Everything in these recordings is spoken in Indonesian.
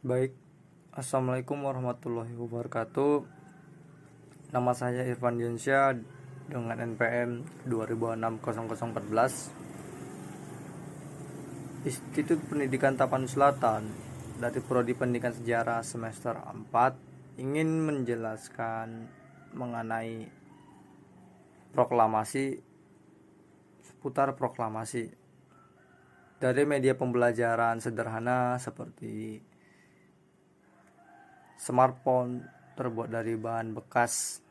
Baik, Assalamualaikum warahmatullahi wabarakatuh. Nama saya Irfan Diansyah dengan NPM 20060014, Institut Pendidikan Tapanuli Selatan, dari Prodi Pendidikan Sejarah semester 4, ingin menjelaskan mengenai seputar proklamasi dari media pembelajaran sederhana seperti smartphone terbuat dari bahan bekas.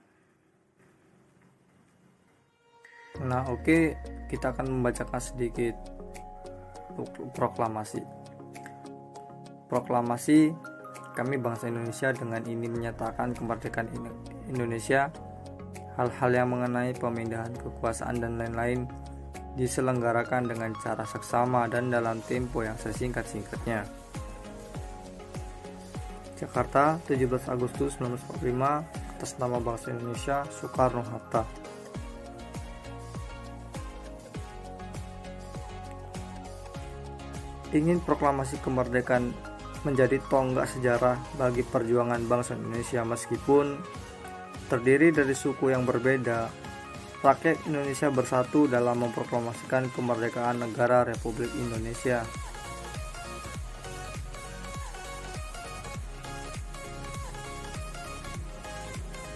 Kita akan membacakan sedikit proklamasi. Proklamasi, kami bangsa Indonesia dengan ini menyatakan kemerdekaan Indonesia. Hal-hal yang mengenai pemindahan kekuasaan dan lain-lain diselenggarakan dengan cara seksama dan dalam tempo yang sesingkat-singkatnya. Jakarta, 17 Agustus 1945, atas nama bangsa Indonesia, Soekarno-Hatta. Ingin proklamasi kemerdekaan menjadi tonggak sejarah bagi perjuangan bangsa Indonesia. Meskipun terdiri dari suku yang berbeda, rakyat Indonesia bersatu dalam memproklamasikan kemerdekaan negara Republik Indonesia.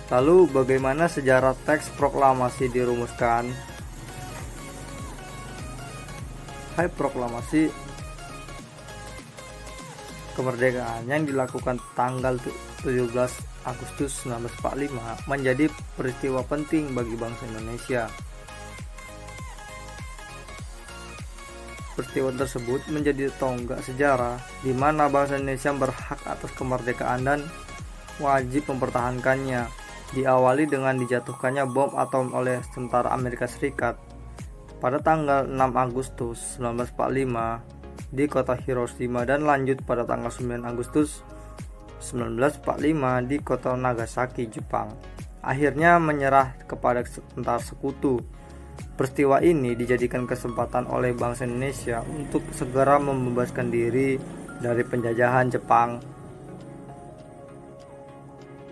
Lalu bagaimana sejarah teks proklamasi dirumuskan? Hai, proklamasi kemerdekaan yang dilakukan tanggal 17 Agustus 1945 menjadi peristiwa penting bagi bangsa Indonesia. Peristiwa tersebut menjadi tonggak sejarah di mana bangsa Indonesia berhak atas kemerdekaan dan wajib mempertahankannya. Diawali dengan dijatuhkannya bom atom oleh tentara Amerika Serikat pada tanggal 6 Agustus 1945 di kota Hiroshima dan lanjut pada tanggal 9 Agustus 1945 di kota Nagasaki, Jepang. Akhirnya menyerah kepada tentara sekutu. Peristiwa ini dijadikan kesempatan oleh bangsa Indonesia untuk segera membebaskan diri dari penjajahan Jepang.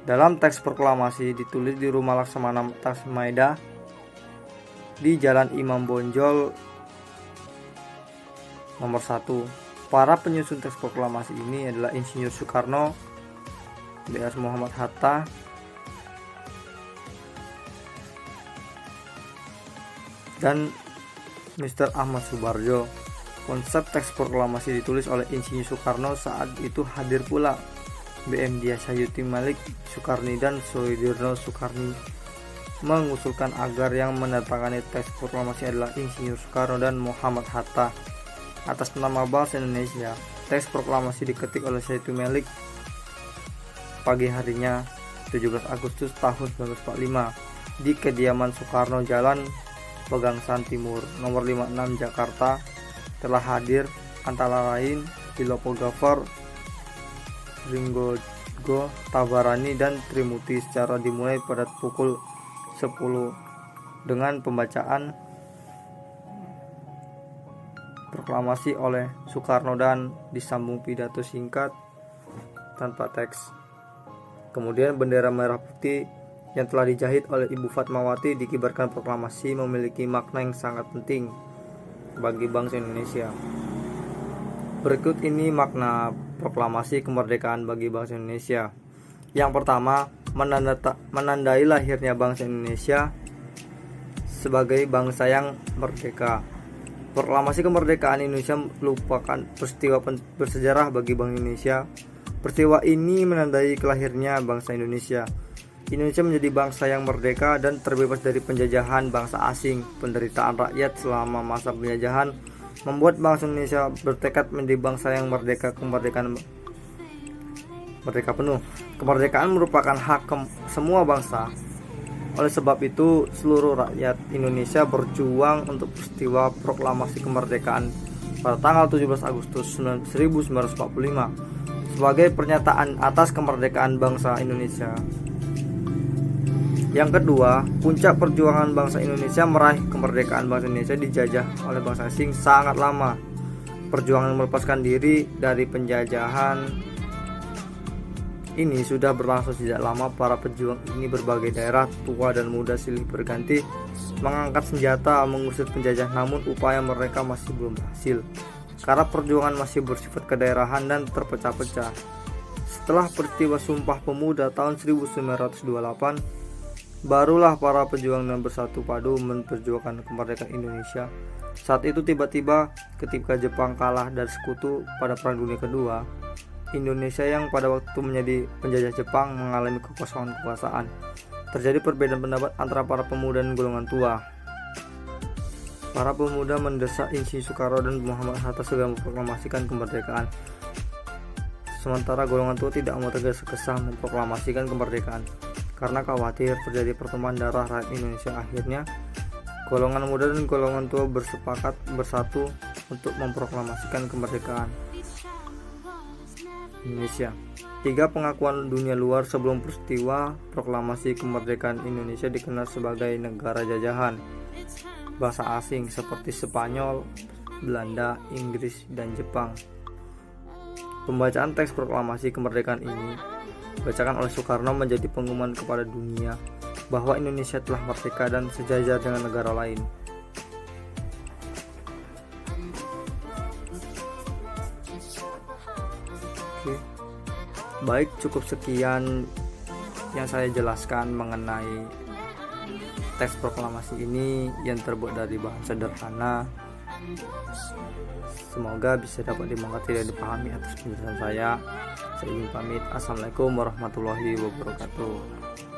Dalam teks proklamasi ditulis di Rumah Laksamana Tasmaida di Jalan Imam Bonjol nomor 1. Para penyusun teks proklamasi ini adalah Insinyur Soekarno, B.S. Muhammad Hatta, dan Mr. Ahmad Subarjo. Konsep teks proklamasi ditulis oleh Insinyur Soekarno, saat itu hadir pula B.M. Dyasayuti Malik Soekarni dan Sudirno Soekarni. Mengusulkan agar yang menandatangani teks proklamasi adalah Insinyur Soekarno dan Muhammad Hatta. Atas nama bangsa Indonesia, teks proklamasi diketik oleh Sayuti Malik pagi harinya 17 Agustus tahun 1945 di kediaman Soekarno, Jalan Pegangsan Timur, nomor 56, Jakarta. Telah hadir antara lain Bilopo Gafar, Ringo Tabarani, dan Trimuti. Secara dimulai pada pukul 10 dengan pembacaan proklamasi oleh Soekarno dan disambung pidato singkat tanpa teks. Kemudian bendera merah putih yang telah dijahit oleh Ibu Fatmawati dikibarkan. Proklamasi memiliki makna yang sangat penting bagi bangsa Indonesia. Berikut ini makna proklamasi kemerdekaan bagi bangsa Indonesia. Yang pertama, menandai lahirnya bangsa Indonesia sebagai bangsa yang merdeka. Proklamasi kemerdekaan Indonesia merupakan peristiwa bersejarah bagi bangsa Indonesia. Peristiwa ini menandai kelahirnya bangsa Indonesia. Indonesia menjadi bangsa yang merdeka dan terbebas dari penjajahan bangsa asing. Penderitaan rakyat selama masa penjajahan membuat bangsa Indonesia bertekad menjadi bangsa yang merdeka. Merdeka penuh. Kemerdekaan merupakan hak semua bangsa. Oleh sebab itu, seluruh rakyat Indonesia berjuang untuk peristiwa proklamasi kemerdekaan pada tanggal 17 Agustus 1945 sebagai pernyataan atas kemerdekaan bangsa Indonesia. Yang kedua, puncak perjuangan bangsa Indonesia meraih kemerdekaan bangsa Indonesia dijajah oleh bangsa asing sangat lama. Perjuangan melepaskan diri dari penjajahan ini sudah berlangsung sejak lama. Para pejuang ini berbagai daerah, tua dan muda silih berganti mengangkat senjata mengusir penjajah, namun upaya mereka masih belum berhasil karena perjuangan masih bersifat kedaerahan dan terpecah-pecah. Setelah peristiwa Sumpah Pemuda tahun 1928, barulah para pejuang dan bersatu padu memperjuangkan kemerdekaan Indonesia. Saat itu tiba-tiba ketika Jepang kalah dari sekutu pada Perang Dunia Kedua, Indonesia yang pada waktu menjadi penjajah Jepang mengalami kekosongan kekuasaan. Terjadi perbedaan pendapat antara para pemuda dan golongan tua. Para pemuda mendesak Insinyur Soekarno dan Muhammad Hatta segera memproklamasikan kemerdekaan. Sementara golongan tua tidak mau tergesa-gesa memproklamasikan kemerdekaan karena khawatir terjadi pertemuan darah rakyat Indonesia. Akhirnya golongan muda dan golongan tua bersepakat bersatu untuk memproklamasikan kemerdekaan Indonesia. 3 pengakuan dunia luar sebelum peristiwa proklamasi kemerdekaan Indonesia dikenal sebagai negara jajahan. Bahasa asing seperti Spanyol, Belanda, Inggris, dan Jepang. Pembacaan teks proklamasi kemerdekaan ini dibacakan oleh Soekarno menjadi pengumuman kepada dunia bahwa Indonesia telah merdeka dan sejajar dengan negara lain. Baik, cukup sekian yang saya jelaskan mengenai teks proklamasi ini yang terbuat dari bahan sederhana. Semoga bisa dapat dimengerti dan dipahami atas penjelasan saya. Saya ingin pamit. Assalamualaikum warahmatullahi wabarakatuh.